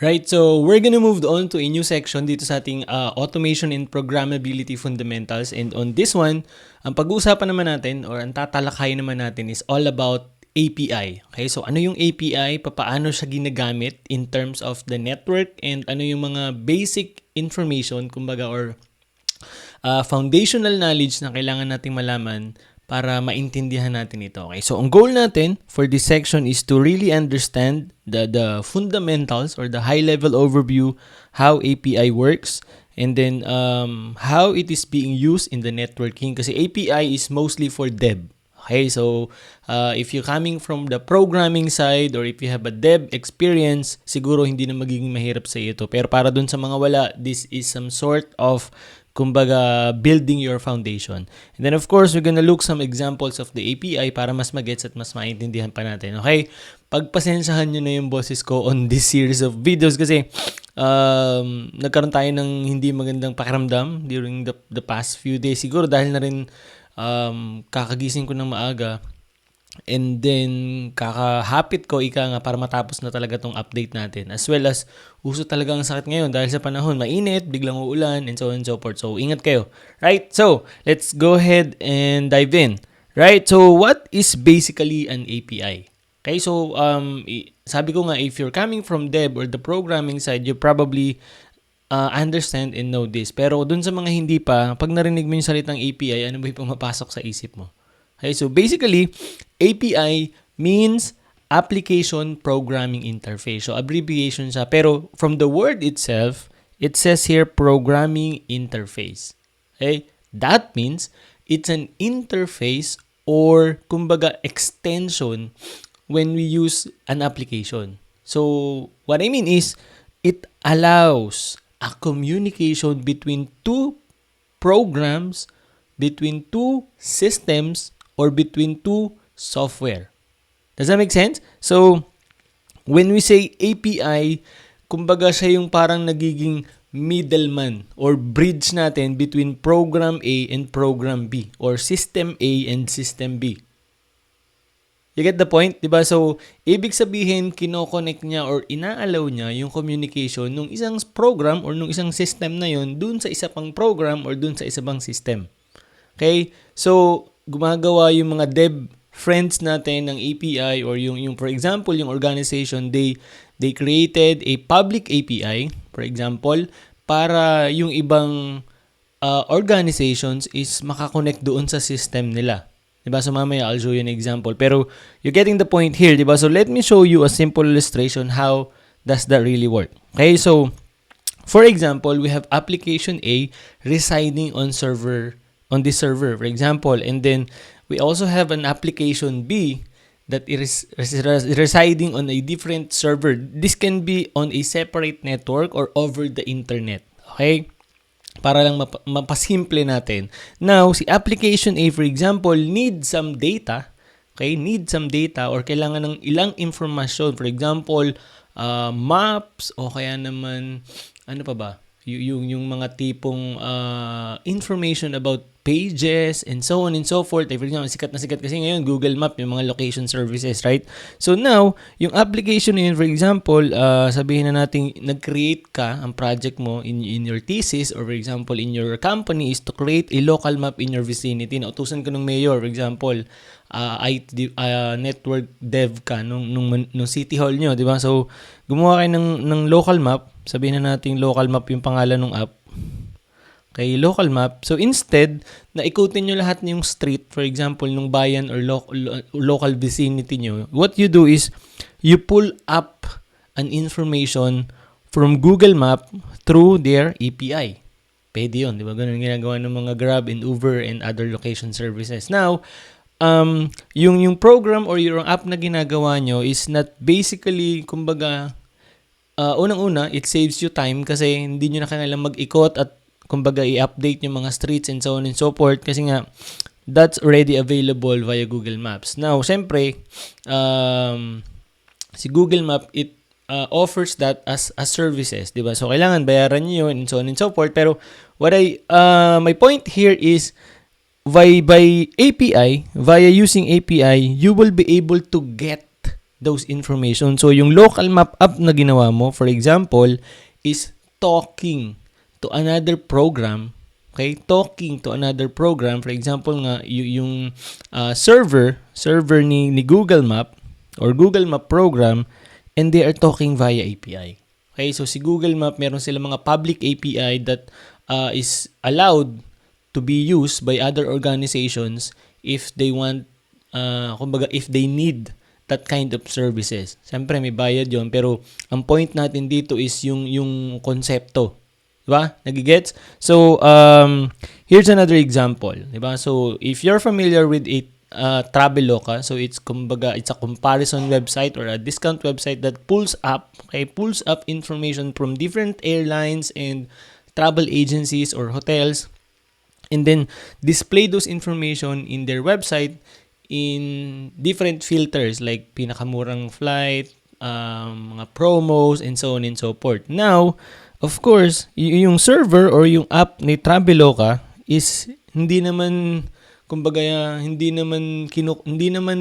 Right, so we're gonna move on to a new section dito sa ating Automation and Programmability Fundamentals. And on this one, ang pag-uusapan naman natin or ang tatalakayin naman natin is all about API. Okay, so ano yung API, paano siya ginagamit in terms of the network, and ano yung mga basic information, kumbaga, or foundational knowledge na kailangan nating malaman para maintindihan natin ito. Okay? So, ang goal natin for this section is to really understand the fundamentals or the high-level overview how API works, and then how it is being used in the networking. Kasi API is mostly for dev. Okay, so if you're coming from the programming side or if you have a dev experience, siguro hindi na magiging mahirap sa iyo ito. Pero para dun sa mga wala, this is some sort of, kumbaga, building your foundation. And then of course, we're gonna look some examples of the API para mas magets at mas maintindihan pa natin. Okay? Pagpasensyahan nyo na yung boses ko on this series of videos kasi nagkaroon tayo ng hindi magandang pakiramdam during the past few days. Siguro dahil na rin kakagising ko ng maaga, and then kakahapit ko nga para matapos na talaga tong update natin, as well as uso talaga ang sakit ngayon dahil sa panahon, mainit, biglang uulan, and so on and so forth. So ingat kayo, right? So let's go ahead and dive in. Right, so what is basically an API? Okay, so sabi ko nga, if you're coming from dev or the programming side, you probably understand and know this. Pero dun sa mga hindi pa, pag narinig mo yung salitang API, ano ba yung pumapasok sa isip mo? Okay, so basically, API means Application Programming Interface. So abbreviation siya. Pero from the word itself, it says here Programming Interface. Okay? That means it's an interface or, kumbaga, extension when we use an application. So what I mean is, it allows a communication between two programs, between two systems, or between two software. Does that make sense? So, when we say API, kumbaga siya yung parang nagiging middleman or bridge natin between program A and program B, or system A and system B. You get the point? Diba? So, ibig sabihin, kino-connect niya or ina-allow niya yung communication nung isang program or nung isang system na yun dun sa isa pang program or dun sa isa pang system. Okay? So, gumagawa yung mga dev friends natin ng API or yung for example, yung organization, they created a public API, for example, para yung ibang organizations is makakonect doon sa system nila. Diba? So mamaya I'll show you an example. Pero you're getting the point here, diba? So let me show you a simple illustration how does that really work. Okay, so for example, we have application A residing on this server, for example, and then we also have an application B that is residing on a different server. This can be on a separate network or over the internet. Okay? Para lang mapasimple natin. Now, si application A, for example, needs some data. Okay? Need some data or kailangan ng ilang information. For example, maps o kaya naman, ano pa ba? Yung mga tipong information about pages and so on and so forth. For example, sikat na sikat kasi ngayon Google Map, yung mga location services, right? So now, yung application na yun, for example, sabihin na natin nag-create ka ang project mo in your thesis or for example in your company is to create a local map in your vicinity. Nautusan ka ng mayor, for example, network dev ka nung city hall nyo, di ba? So, gumawa kayo ng local map. Sabihin na natin local map yung pangalan ng app. Okay, local map. So instead, na ikutin nyo lahat ng street, for example, nung bayan or local vicinity nyo, what you do is, you pull up an information from Google Map through their API. Pwede yun, di ba? Ganun ginagawa ng mga Grab and Uber and other location services. Now, yung program or yung app na ginagawa nyo is not basically, kumbaga, unang-una, it saves you time kasi hindi nyo na kailangan mag-ikot at kumbaga i-update yung mga streets and so on and so forth kasi nga that's already available via Google Maps. Now, syempre, si Google Map, it offers that as services, di ba? So, kailangan bayaran nyo yun and so on and so forth. Pero, my point here is, by API, via using API, you will be able to get those information. So, yung local map app na ginawa mo, for example, is talking to another program. Okay? Talking to another program. For example nga, yung server ni Google Map or Google Map program, and they are talking via API. Okay? So, si Google Map, meron sila mga public API that is allowed to be used by other organizations if they want, kumbaga, if they need that kind of services. Siyempre, may bayad yon, pero ang point natin dito is yung konsepto. Diba? Nagigets? So, here's another example. Diba? So, if you're familiar with Traveloka, so it's a comparison website or a discount website that pulls up information from different airlines and travel agencies or hotels, and then display those information in their website in different filters like pinakamurang flight, mga promos, and so on and so forth. Now, of course, yung server or yung app ni Traveloka is hindi naman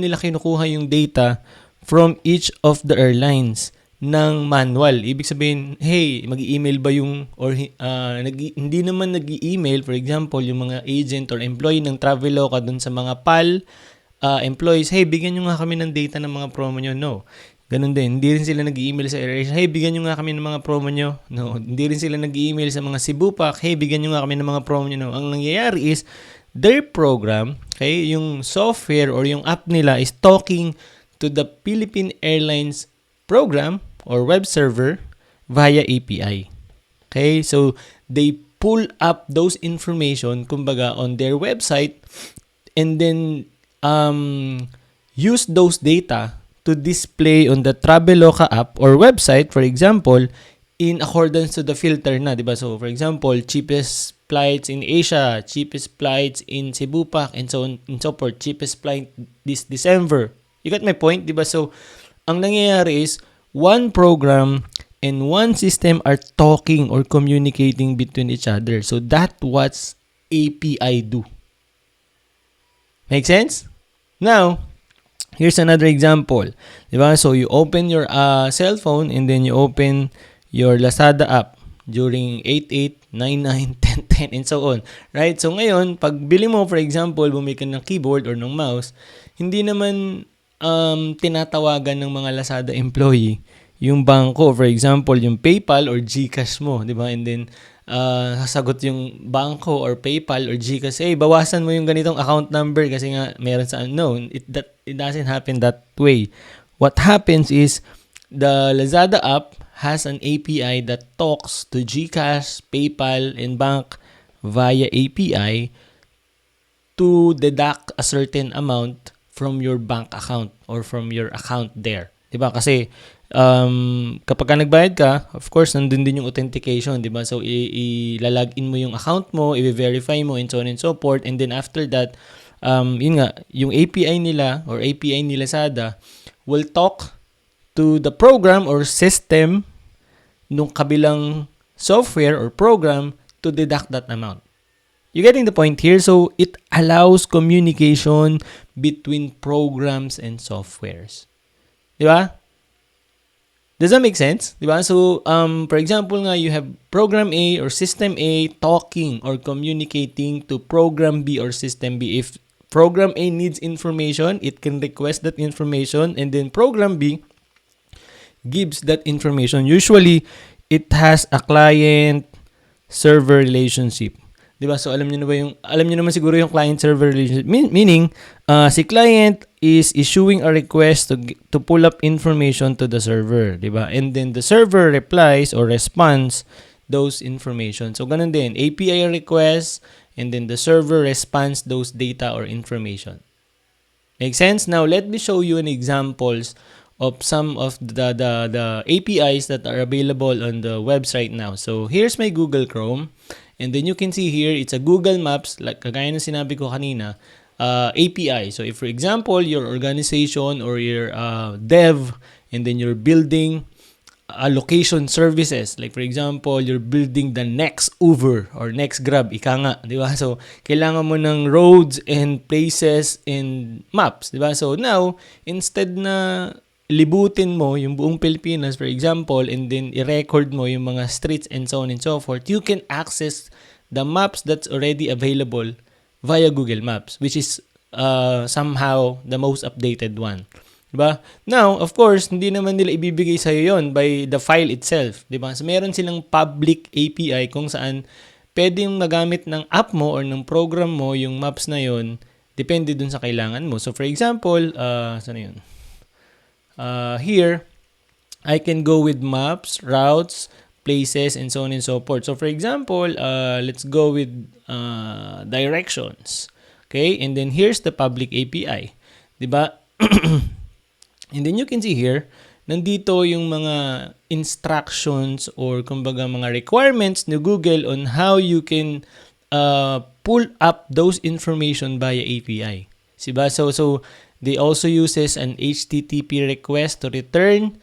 nila kinukuha yung data from each of the airlines ng manual. Ibig sabihin, hey, mag-email ba yung hindi naman nag-email, for example, yung mga agent or employee ng Traveloka dun sa mga PAL employees, hey, bigyan nyo nga kami ng data ng mga promo nyo. No. Ganun din. Hindi rin sila nag-email sa airlines, hey, bigyan nyo nga kami ng mga promo nyo. No. Hindi rin sila nag-email sa mga Cebupac, hey, bigyan nyo nga kami ng mga promo nyo. No. Ang nangyayari is, their program, okay, yung software or yung app nila is talking to the Philippine Airlines program or web server via API. Okay, so they pull up those information, kumbaga, on their website, and then use those data to display on the Traveloka app or website, for example, in accordance to the filter na, diba? So, for example, cheapest flights in Asia, cheapest flights in Cebupac, and so on and so forth, cheapest flight this December. You got my point, diba? So, ang nangyayari is, one program and one system are talking or communicating between each other. So, that's what API do. Make sense? Now, here's another example. Diba? So, you open your cell phone and then you open your Lazada app during 88, 99, 10, 10, and so on. Right? So, ngayon, pag bili mo, for example, bumili ka ng keyboard or ng mouse, hindi naman tinatawagan ng mga Lazada employee yung bangko. For example, yung PayPal or GCash mo. Diba? And then, sasagot yung bangko or PayPal or GCash, hey, bawasan mo yung ganitong account number kasi nga meron sa unknown. It doesn't happen that way. What happens is the Lazada app has an API that talks to GCash, PayPal, and bank via API to deduct a certain amount from your bank account or from your account there. Diba? Kasi kapag ka nagbayad ka, of course, nandun din yung authentication, di ba? So, ilalagin mo yung account mo, i-verify mo, and so on and so forth. And then after that, yun nga, yung API nila or API ni Lazada will talk to the program or system nung kabilang software or program to deduct that amount. You getting the point here? So, it allows communication between programs and softwares. Di ba? Does that make sense? Diba? So, for example nga, you have program A or system A talking or communicating to program B or system B. If program A needs information, it can request that information, and then program B gives that information. Usually, it has a client-server relationship. Diba? So, alam niyo naman siguro yung client-server relationship. Meaning, si client is issuing a request to pull up information to the server. Diba? And then, the server replies or responds those information. So, ganun din. API request, and then the server responds those data or information. Make sense? Now, let me show you an examples of some of the APIs that are available on the website now. So, here's my Google Chrome. And then you can see here, it's a Google Maps, like kagaya ng sinabi ko kanina, API. So if, for example, your organization or your dev, and then you're building location services, like for example, you're building the next Uber or next Grab, ika nga, di ba? So, kailangan mo ng roads and places and maps, di ba? So now, instead na libutin mo yung buong Pilipinas, for example, and then i-record mo yung mga streets and so on and so forth, you can access the maps that's already available via Google Maps, which is somehow the most updated one. Diba? Now, of course, hindi naman nila ibibigay sa'yo yon by the file itself. Diba? So, meron silang public API kung saan pwedeng magamit ng app mo or ng program mo yung maps na yon, depende dun sa kailangan mo. So, for example, saan yun? Here, I can go with maps, routes, places, and so on and so forth. So, for example, let's go with directions. Okay? And then, here's the public API. Diba? And then, you can see here, nandito yung mga instructions or kumbaga mga requirements ni Google on how you can pull up those information via API. Diba? So they also uses an HTTP request to return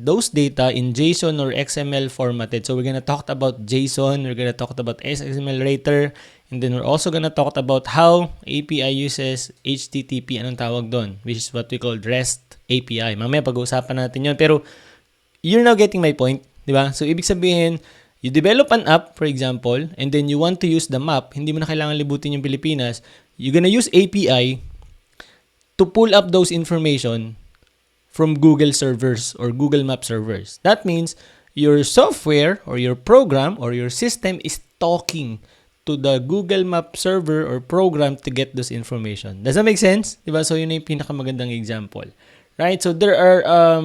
those data in JSON or XML formatted. So we're gonna talk about JSON, we're gonna talk about XML later, and then we're also gonna talk about how API uses HTTP, anong tawag doon, which is what we call REST API. Mamaya pag-uusapan natin yun. Pero you're now getting my point, di ba? So ibig sabihin, you develop an app, for example, and then you want to use the map, hindi mo na kailangan libutin yung Pilipinas, you're gonna use API to pull up those information from Google servers or Google Map servers. That means your software or your program or your system is talking to the Google Map server or program to get this information. Does that make sense? Diba? So yun yung pinakamagandang example. Right? So there are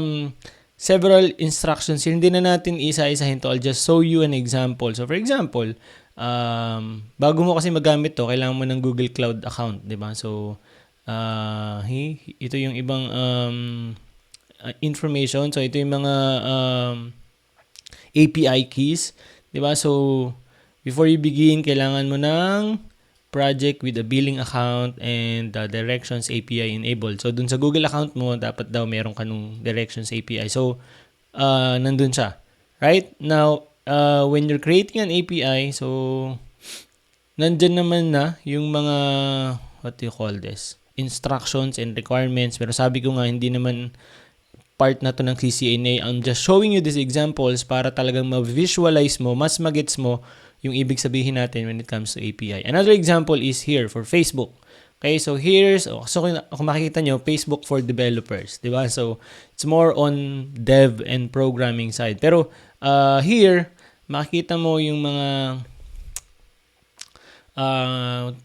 several instructions here. Hindi na natin isa-isahin to. I'll just show you an example. So for example, bago mo kasi magamit to, kailangan mo ng Google Cloud account. Diba? So ito yung ibang information. So ito yung mga API keys, 'di ba? So before you begin, kailangan mo ng project with a billing account and the directions API enabled. So dun sa Google account mo, dapat daw meron ka nung directions API. So nandun siya. Right? Now, when you're creating an API, so nandyan naman na yung mga what do you call this? Instructions and requirements. Pero sabi ko nga, hindi naman part na to ng CCNA. I'm just showing you these examples para talagang ma-visualize mo, mas magets mo yung ibig sabihin natin when it comes to API. Another example is here for Facebook. Okay, so here's, so kung makikita nyo, Facebook for developers. Diba? So, it's more on dev and programming side. Pero here, makikita mo yung mga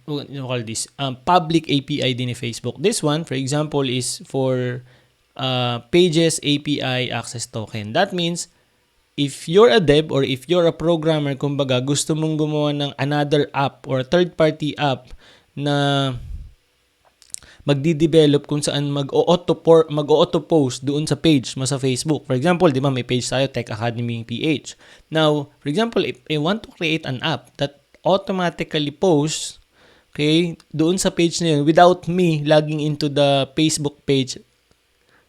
what do you call this? Public API din ni Facebook. This one, for example, is for Pages API Access Token. That means, if you're a dev or if you're a programmer, kumbaga, gusto mong gumawa ng another app or third-party app na magdi-develop kung saan mag-auto-post doon sa page mo sa Facebook. For example, di ba may page tayo, techacademy.ph. Now, for example, if I want to create an app that automatically posts, okay, doon sa page na yun without me logging into the Facebook page,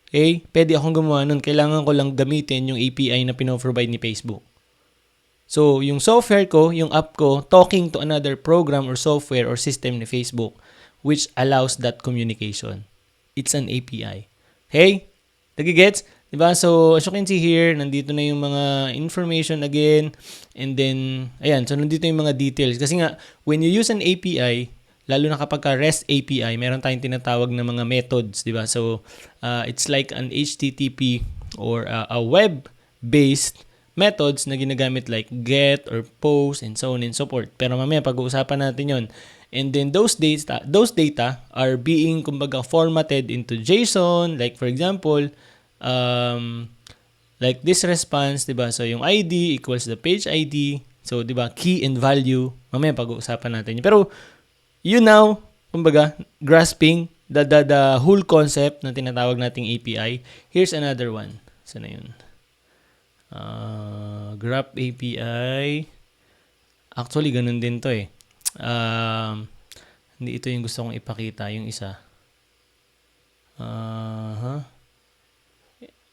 okay, pwede akong gumawa nun. Kailangan ko lang gamitin yung API na pinoprovide ni Facebook. So, yung software ko, yung app ko, talking to another program or software or system ni Facebook, which allows that communication. It's an API. Okay? Nagigets? Diba? So, as you can see here, nandito na yung mga information again. And then, ayan. So, nandito yung mga details. Kasi nga, when you use an API, lalo na kapag ka REST API, meron tayong tinatawag na mga methods, di ba? So, it's like an HTTP or a web-based methods na ginagamit like get or post and so on and so forth. Pero mamaya pag-uusapan natin yon. And then those data are being kumbaga formatted into JSON, like for example, like this response, di ba? So, yung ID equals the page ID. So, di ba, key and value. Mamaya pag-uusapan natin yun. Pero, you now, kumbaga, grasping the whole concept na tinatawag nating API. Here's another one. Saan na yun? Graph API. Actually, ganun din to eh. Hindi ito yung gusto kong ipakita. Yung isa.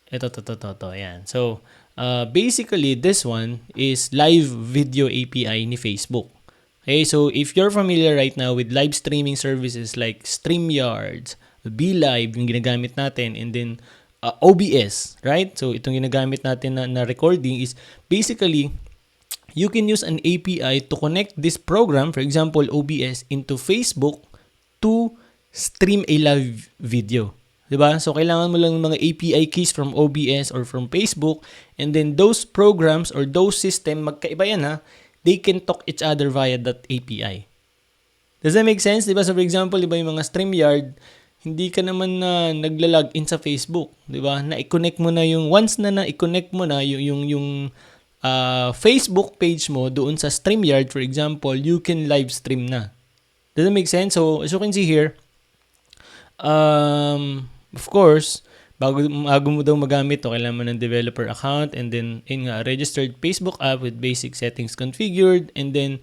Ito. Ayan. So, basically, this one is live video API ni Facebook. Okay, so if you're familiar right now with live streaming services like StreamYard, BeLive, yung ginagamit natin, and then OBS, right? So itong ginagamit natin na recording is basically you can use an API to connect this program, for example, OBS, into Facebook to stream a live video. Diba? So, kailangan mo lang ng mga API keys from OBS or from Facebook, and then those programs or those system, magkaiba yan ha, they can talk each other via that API. Does that make sense? Diba? So, for example, diba yung mga StreamYard, hindi ka naman na nagla-log in sa Facebook. Diba? Na-connect mo na yung, once na na-connect mo na yung Facebook page mo doon sa StreamYard, for example, you can live stream na. Does that make sense? So, as you can see here, of course, bago mo daw magamit to, kailangan mo ng developer account, and then registered Facebook app with basic settings configured, and then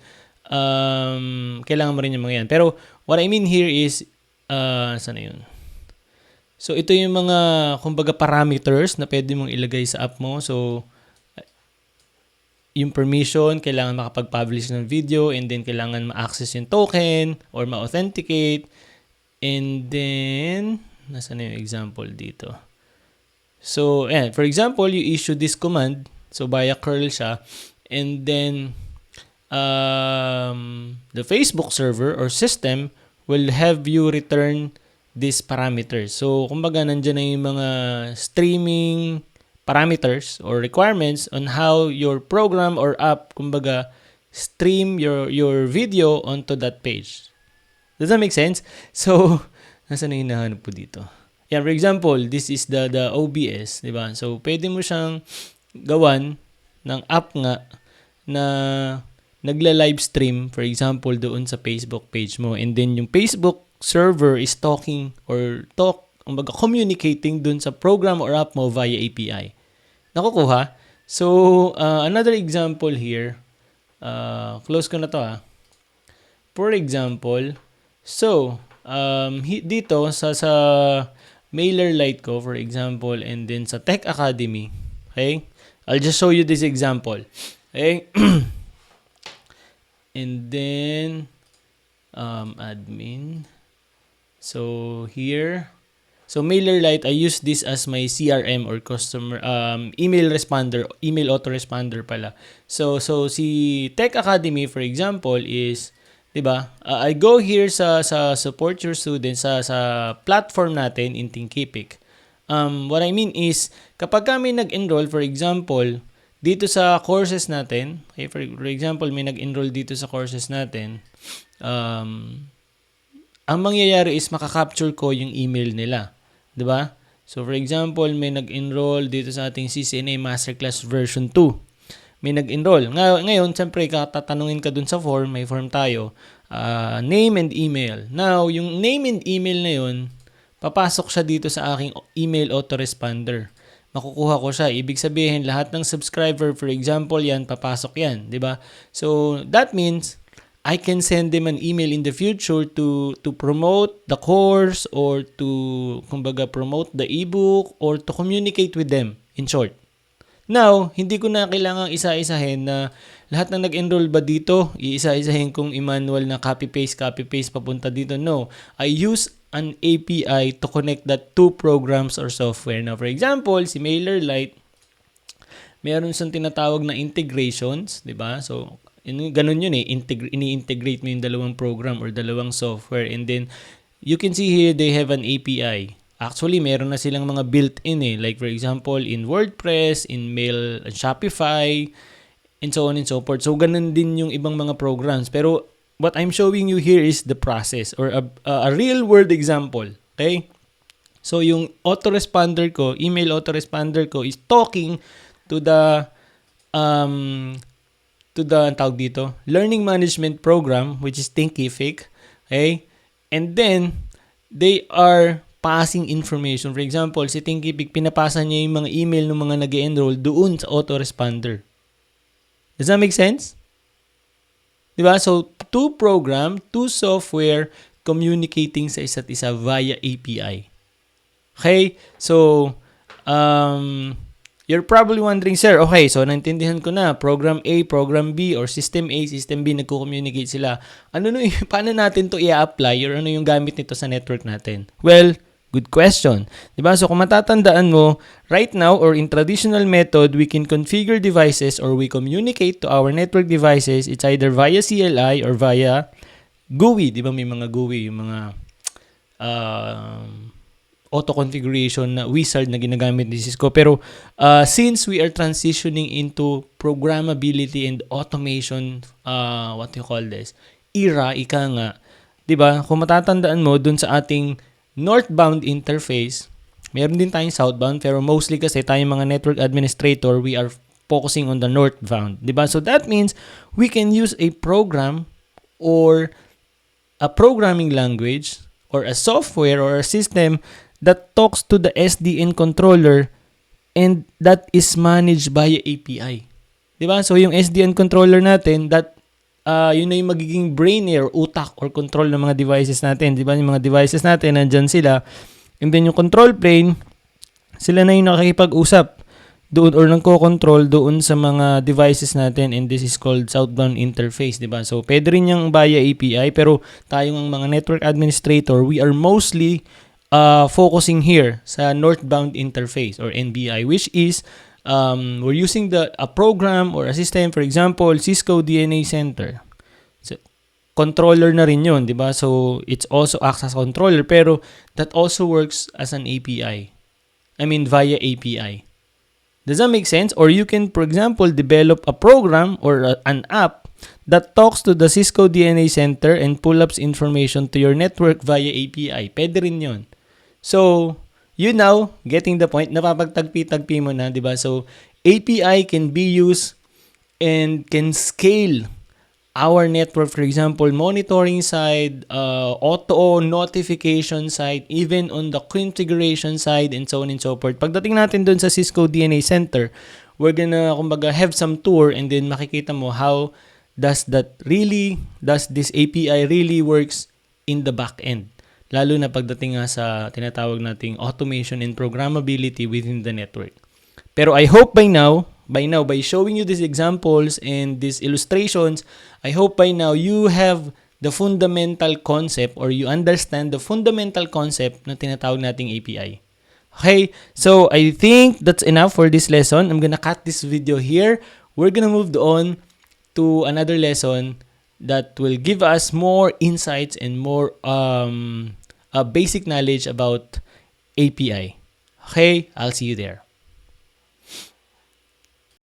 kailangan mo rin yung mga yan. Pero what I mean here is saan na yun? So ito yung mga kumbaga parameters na pwede mong ilagay sa app mo. So yung permission, kailangan makapag-publish ng video, and then kailangan ma-access yung token or ma-authenticate. And then, nasa na yung example dito? So, for example, you issue this command. So, via curl siya. And then, the Facebook server or system will have you return these parameters. So, kumbaga, nandyan na yung mga streaming parameters or requirements on how your program or app, kumbaga, stream your video onto that page. Does that make sense? So, nasa na hinahanap po dito? Yeah, for example, this is the OBS, di ba? So, pwede mo siyang gawan ng app nga na nagla-live stream, for example, doon sa Facebook page mo. And then, yung Facebook server is talking or communicating doon sa program or app mo via API. Nakukuha? So, another example here. Close ko na to ha. For example, so, dito sa MailerLite ko, for example, and then sa Tech Academy, okay? I'll just show you this example. Okay? And then, admin. So, here. So, MailerLite, I use this as my CRM or customer, email responder, email autoresponder pala. So, si Tech Academy, for example, is, diba? I go here sa support your students sa platform natin in Thinkific. What I mean is, kapag kami nag-enroll, for example, dito sa courses natin, okay, for example, may nag-enroll dito sa courses natin, ang mangyayari is makakapture ko yung email nila. Diba? So, for example, may nag-enroll dito sa ating CCNA MasterClass version 2. May nag-enroll. Ngayon, siyempre, tatanungin ka dun sa form, may form tayo, name and email. Now, yung name and email na yun, papasok siya dito sa aking email autoresponder. Makukuha ko siya. Ibig sabihin, lahat ng subscriber, for example, yan, papasok yan. Diba? So, that means, I can send them an email in the future to promote the course or to, kumbaga, promote the ebook or to communicate with them, in short. Now, hindi ko na kailangang isa-isahin na lahat ng nag-enroll ba dito, iisa-isahin kong i-manual na copy-paste papunta dito. No, I use an API to connect that two programs or software. Now, for example, si MailerLite, meron siyang tinatawag na integrations, di ba? So, ganun yun eh, ini-integrate mo yung dalawang program or dalawang software. And then, you can see here, they have an API. Actually, meron na silang mga built-in eh. Like for example, in WordPress, in Mail, Shopify, and so on and so forth. So, ganun din yung ibang mga programs. Pero, what I'm showing you here is the process or a real-world example. Okay? So, yung autoresponder ko, email autoresponder ko is talking to the tawag dito, learning management program, which is Thinkific. Okay? And then, they are passing information. For example, si Thinkific, pinapasa niya yung mga email ng mga nag-enroll doon sa autoresponder. Does that make sense? Diba? So, two program, two software communicating sa isa't isa via API. Okay? So, you're probably wondering, sir, okay, so naintindihan ko na, program A, program B, or system A, system B, nagko-communicate sila. Paano natin to i-apply or ano yung gamit nito sa network natin? Well, Good question. Diba? So kung matatandaan mo, right now or in traditional method, we can configure devices or we communicate to our network devices. It's either via CLI or via GUI. Diba may mga GUI, yung mga auto-configuration na wizard na ginagamit ni Cisco. Pero since we are transitioning into programmability and automation, what do you call this? Era, ika nga. Diba? Kung matatandaan mo, dun sa ating northbound interface, meron din tayong southbound, pero mostly kasi tayong mga network administrator, we are focusing on the northbound. Diba? So that means we can use a program or a programming language or a software or a system that talks to the SDN controller and that is managed via API. Diba? So yung SDN controller natin, that yun na yung magiging brain or utak or control ng mga devices natin. Diba? Yung mga devices natin, nandyan sila. And then yung control plane, sila na yung nakikipag-usap doon or nagko-control doon sa mga devices natin, and this is called southbound interface. Diba? So pwede rin yung via API, pero tayong mga network administrator, we are mostly focusing here sa northbound interface or NBI, which is we're using a program or a system, for example, Cisco DNA Center. So, controller na rin yun, di ba? So, it's also acts as controller, pero that also works as an API. I mean, via API. Does that make sense? Or you can, for example, develop a program or an app that talks to the Cisco DNA Center and pull up information to your network via API. Pwede rin yun. So, you now, getting the point, napapagtagpi-tagpi mo na, di ba? So, API can be used and can scale our network, for example, monitoring side, auto notification side, even on the configuration side, and so on and so forth. Pagdating natin dun sa Cisco DNA Center, we're gonna, kumbaga, have some tour and then makikita mo how does this API really works in the back end. Lalo na pagdating nga sa tinatawag nating automation and programmability within the network. Pero I hope by showing you these examples and these illustrations, I hope by now you have the fundamental concept or you understand the fundamental concept na tinatawag nating API. Okay, so I think that's enough for this lesson. I'm gonna cut this video here. We're gonna move on to another lesson that will give us more insights and more basic knowledge about API. Okay, I'll see you there.